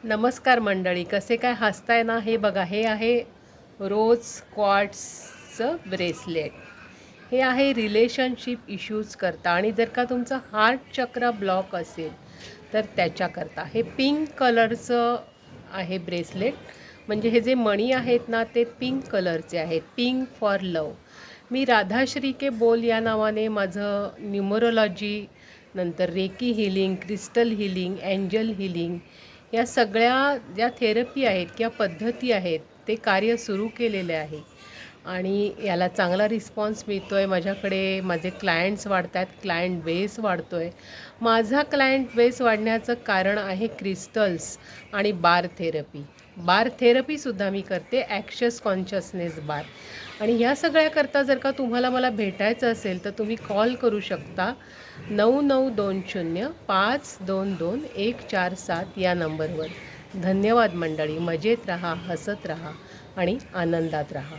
नमस्कार मंडळी, कसे काय हसताय ना? हे बघा, हे आहे रोज क्वार्ट्सचं ब्रेसलेट. हे आहे रिलेशनशिप इश्यूज करता आणि जर का तुमचा हार्ट चक्र ब्लॉक असेल तर त्याच्याकरता हे पिंक कलरचं आहे ब्रेसलेट. म्हणजे हे जे मणी आहेत ना ते पिंक कलरचे आहेत, पिंक फॉर लव. मी राधाश्री के बोल या नावाने माझं न्यूमरोलॉजी, नंतर reiki healing, crystal healing, angel healing या सगळ्या ज्या थेरपी आहेत किंवा पद्धती आहेत ते कार्य सुरू केलेले आहे आणि याला चांगला रिस्पॉन्स मिळतो आहे. माझ्याकडे माझे क्लायंट्स वाढत आहेत, क्लायंट बेस वाढतो आहे. माझा क्लायंट बेस वाढण्याचं कारण आहे क्रिस्टल्स आणि बार थेरपी. बार थेरपीसुद्धा मी करते, ॲक्शस कॉन्शियसनेस बार. आणि ह्या सगळ्याकरता जर का तुम्हाला मला भेटायचं असेल तर तुम्ही कॉल करू शकता 9920 522 147 या नंबरवर. धन्यवाद मंडळी. मजेत राहा, हसत राहा आणि आनंदात राहा.